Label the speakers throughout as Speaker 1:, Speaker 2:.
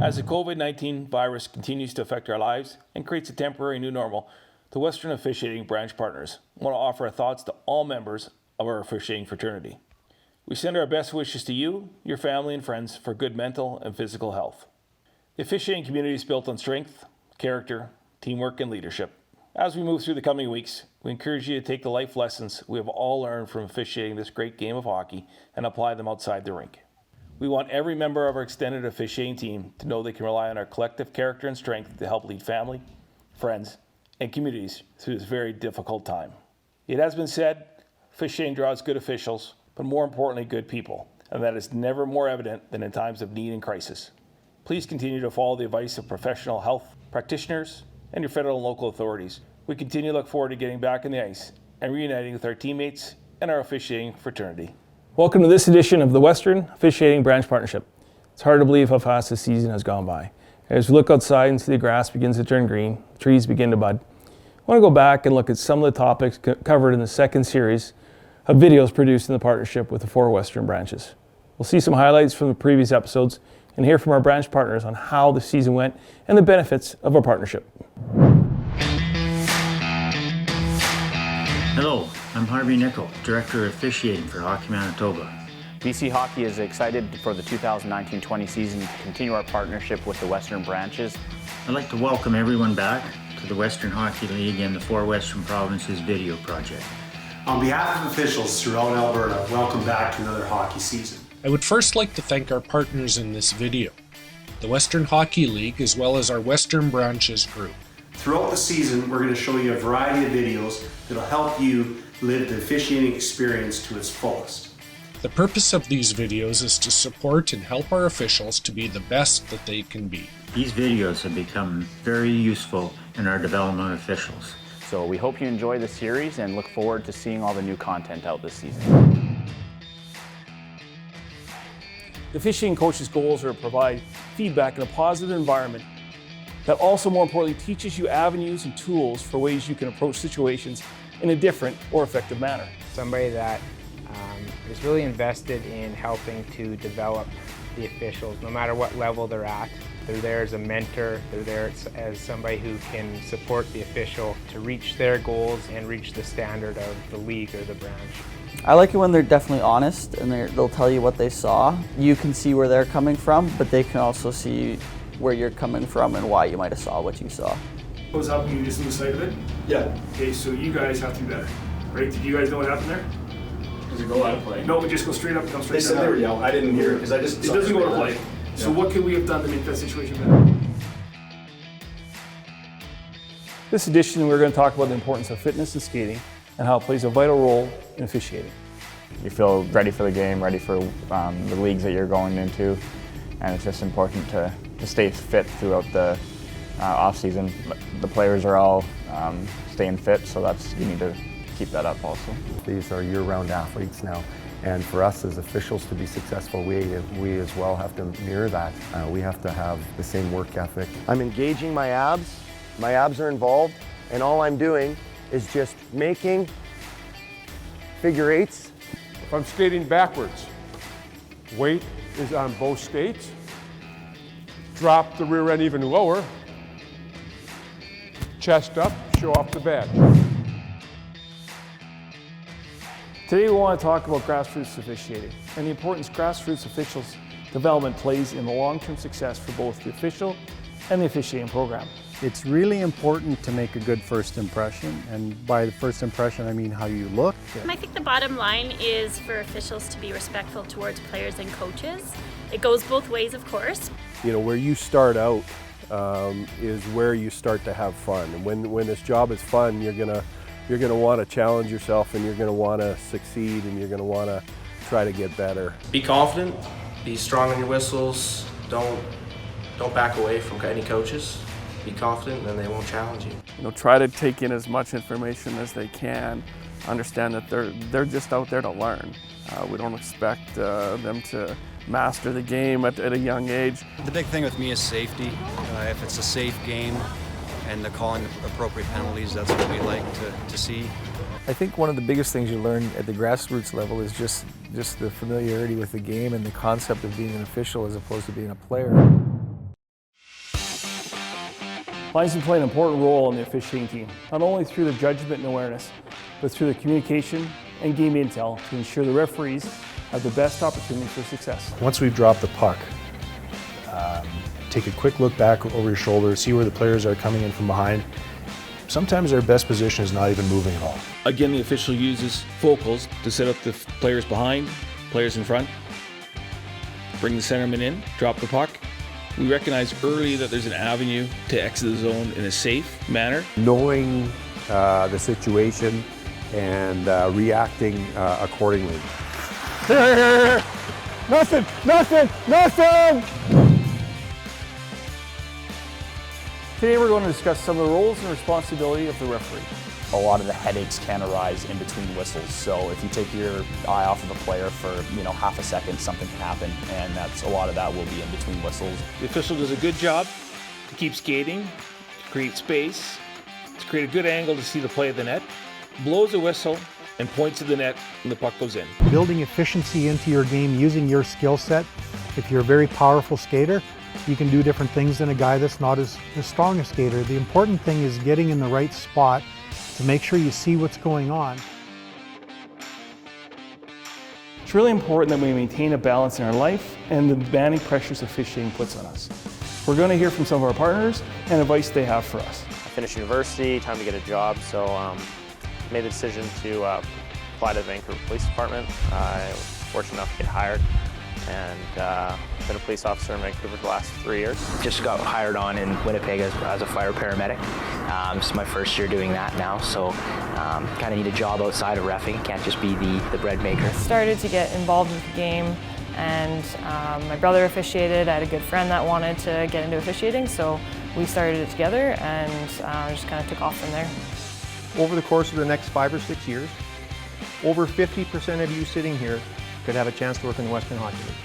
Speaker 1: As the COVID-19 virus continues to affect our lives and creates a temporary new normal, the Western Officiating branch partners want to offer our thoughts to all members of our officiating fraternity. We send our best wishes to you, your family, and friends for good mental and physical health. The officiating community is built on strength, character, teamwork, and leadership. As we move through the coming weeks, we encourage you to take the life lessons we have all learned from officiating this great game of hockey and apply them outside the rink. We want every member of our extended officiating team to know they can rely on our collective character and strength to help lead family, friends, and communities through this very difficult time. It has been said, officiating draws good officials, but more importantly, good people, and that is never more evident than in times of need and crisis. Please continue to follow the advice of professional health practitioners and your federal and local authorities. We continue to look forward to getting back on the ice and reuniting with our teammates and our officiating fraternity. Welcome to this edition of the Western Officiating Branch Partnership. It's hard to believe how fast this season has gone by. As we look outside and see the grass begins to turn green, the trees begin to bud, I want to go back and look at some of the topics covered in the second series of videos produced in the partnership with the 4 Western branches. We'll see some highlights from the previous episodes and hear from our branch partners on how the season went and the benefits of our partnership.
Speaker 2: Hello, I'm Harvey Nickel, Director of Officiating for Hockey Manitoba.
Speaker 3: BC Hockey is excited for the 2019-20 season to continue our partnership with the Western branches.
Speaker 2: I'd like to welcome everyone back to the Western Hockey League and the 4 Western Provinces video project.
Speaker 4: On behalf of officials throughout Alberta, welcome back to another hockey season.
Speaker 5: I would first like to thank our partners in this video, the Western Hockey League as well as our Western Branches group.
Speaker 4: Throughout the season, we're going to show you a variety of videos that'll help you live the officiating experience to its fullest.
Speaker 5: The purpose of these videos is to support and help our officials to be the best that they can be.
Speaker 2: These videos have become very useful in our development of officials.
Speaker 3: So we hope you enjoy the series and look forward to seeing all the new content out this season.
Speaker 1: The officiating coach's goals are to provide feedback in a positive environment that also, more importantly, teaches you avenues and tools for ways you can approach situations in a different or effective manner.
Speaker 6: Somebody that is really invested in helping to develop the officials, no matter what level they're at. They're there as a mentor, they're there as somebody who can support the official to reach their goals and reach the standard of the league or the branch.
Speaker 7: I like it when they're definitely honest and they'll tell you what they saw. You can see where they're coming from, but they can also see where you're coming from and why you might have saw what you saw.
Speaker 8: What was happening? You just lose sight of it?
Speaker 4: Yeah.
Speaker 8: Okay, so you guys have to be better, right? Did you guys know what happened there?
Speaker 4: Does it go out of play?
Speaker 8: No, it just goes straight up and comes straight
Speaker 4: They said
Speaker 8: down.
Speaker 4: they were yelling. I didn't hear it because I just...
Speaker 8: It doesn't go to play.
Speaker 4: Yeah.
Speaker 8: So what could we have done to make that situation better?
Speaker 1: This edition, we're going to talk about the importance of fitness and skating and how it plays a vital role in officiating.
Speaker 3: You feel ready for the game, ready for the leagues that you're going into, and it's just important to stay fit throughout the off-season. The players are all staying fit, so you need to keep that up also.
Speaker 9: These are year-round athletes now, and for us as officials to be successful, we as well have to mirror that. We have to have the same work ethic.
Speaker 10: I'm engaging my abs are involved, and all I'm doing is just making figure eights.
Speaker 11: If I'm skating backwards, weight is on both skates. Drop the rear end even lower. Chest up, show off the badge.
Speaker 1: Today we want to talk about grassroots officiating and the importance grassroots officials development plays in the long-term success for both the official and the officiating program.
Speaker 12: It's really important to make a good first impression, and by the first impression I mean how you look.
Speaker 13: I think the bottom line is for officials to be respectful towards players and coaches. It goes both ways, of course.
Speaker 14: You know, where you start out is where you start to have fun, and when this job is fun, you're gonna want to challenge yourself, and you're gonna want to succeed, and you're gonna want to try to get better.
Speaker 15: Be confident, be strong on your whistles, don't back away from any coaches. Be confident and they won't challenge you.
Speaker 16: You know, try to take in as much information as they can. Understand that they're just out there to learn. We don't expect them to master the game at a young age.
Speaker 17: The big thing with me is safety. If it's a safe game and they're calling the appropriate penalties, that's what we like to see.
Speaker 18: I think one of the biggest things you learn at the grassroots level is just the familiarity with the game and the concept of being an official as opposed to being a player.
Speaker 1: Linesmen play an important role in the officiating team, not only through their judgment and awareness, but through their communication and game intel to ensure the referees have the best opportunity for success.
Speaker 19: Once we've dropped the puck, take a quick look back over your shoulder, see where the players are coming in from behind. Sometimes their best position is not even moving at all.
Speaker 1: Again, the official uses focals to set up the players behind, players in front, bring the centerman in, drop the puck. We recognize early that there's an avenue to exit the zone in a safe manner.
Speaker 9: Knowing the situation and reacting accordingly.
Speaker 11: Here. Nothing.
Speaker 1: Today we're going to discuss some of the roles and responsibility of the referee.
Speaker 20: A lot of the headaches can arise in between whistles. So if you take your eye off of a player for half a second, something can happen, and a lot of that will be in between whistles.
Speaker 1: The official does a good job to keep skating, to create space, to create a good angle to see the play of the net, blows a whistle, and points to the net when the puck goes in.
Speaker 21: Building efficiency into your game using your skill set. If you're a very powerful skater, you can do different things than a guy that's not as strong a skater. The important thing is getting in the right spot to make sure you see what's going on.
Speaker 1: It's really important that we maintain a balance in our life and the demanding pressures officiating puts on us. We're going to hear from some of our partners and advice they have for us.
Speaker 22: I finished university, time to get a job, so made the decision to apply to the Vancouver Police Department. I was fortunate enough to get hired and been a police officer in Vancouver for the last 3 years.
Speaker 23: Just got hired on in Winnipeg as a fire paramedic. This is my first year doing that now, so kind of need a job outside of reffing. Can't just be the bread maker.
Speaker 24: Started to get involved with the game, and my brother officiated. I had a good friend that wanted to get into officiating, so we started it together and just kind of took off from there.
Speaker 25: Over the course of the next 5 or 6 years, over 50% of you sitting here could have a chance to work in the Western Hockey League.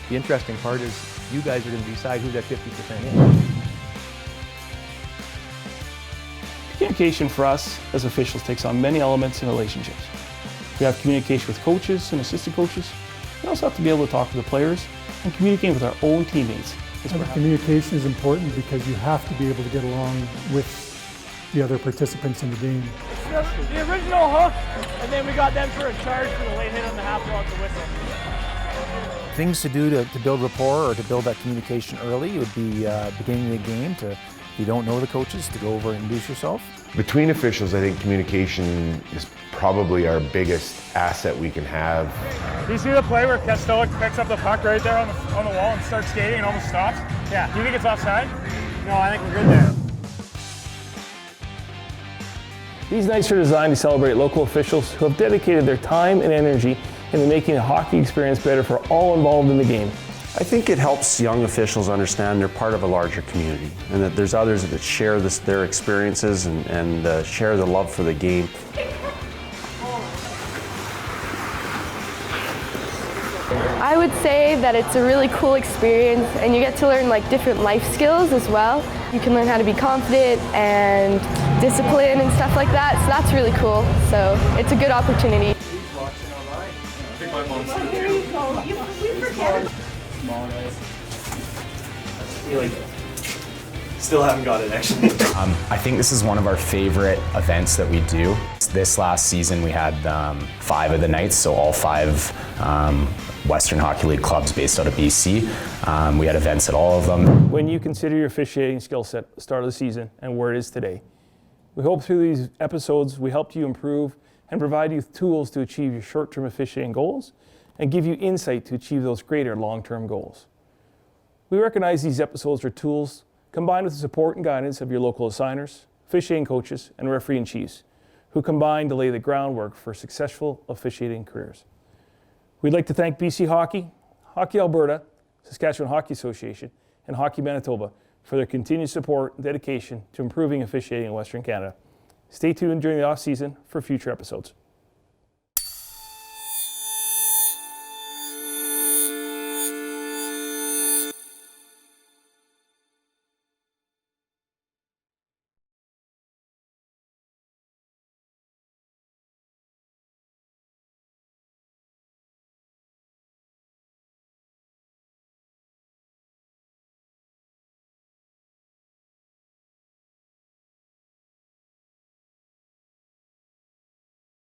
Speaker 25: The interesting part is you guys are going to decide who that 50% is.
Speaker 1: Communication for us as officials takes on many elements in relationships. We have communication with coaches and assistant coaches. We also have to be able to talk to the players and communicate with our own teammates.
Speaker 26: Communication is important because you have to be able to get along with the other participants in the game.
Speaker 27: The original hook, and then we got them for a charge for the late hit on the half wall at the whistle.
Speaker 18: Things to do to build rapport or to build that communication early would be beginning of the game to, if you don't know the coaches, to go over and introduce yourself.
Speaker 28: Between officials, I think communication is probably our biggest asset we can have.
Speaker 8: Do you see the play where Kestoic picks up the puck right there on the wall and starts skating and almost stops? Yeah. Do you think it's offside? No, I think we're good there.
Speaker 1: These nights are designed to celebrate local officials who have dedicated their time and energy into making the hockey experience better for all involved in the game.
Speaker 29: I think it helps young officials understand they're part of a larger community and that there's others that share their experiences and share the love for the game.
Speaker 30: I would say that it's a really cool experience and you get to learn different life skills as well. You can learn how to be confident and discipline and stuff like that, so that's really cool. So it's a good opportunity.
Speaker 27: Here you go. We forget.
Speaker 31: Still haven't got it, actually.
Speaker 20: I think this is one of our favorite events that we do. This last season we had 5 of the nights, so all 5 Western Hockey League clubs based out of BC. We had events at all of them.
Speaker 1: When you consider your officiating skill set at the start of the season and where it is today, we hope through these episodes we helped you improve and provide you with tools to achieve your short-term officiating goals and give you insight to achieve those greater long-term goals. We recognize these episodes are tools combined with the support and guidance of your local assigners, officiating coaches, and referee-in-chiefs, who combine to lay the groundwork for successful officiating careers. We'd like to thank BC Hockey, Hockey Alberta, Saskatchewan Hockey Association, and Hockey Manitoba for their continued support and dedication to improving officiating in Western Canada. Stay tuned during the off-season for future episodes.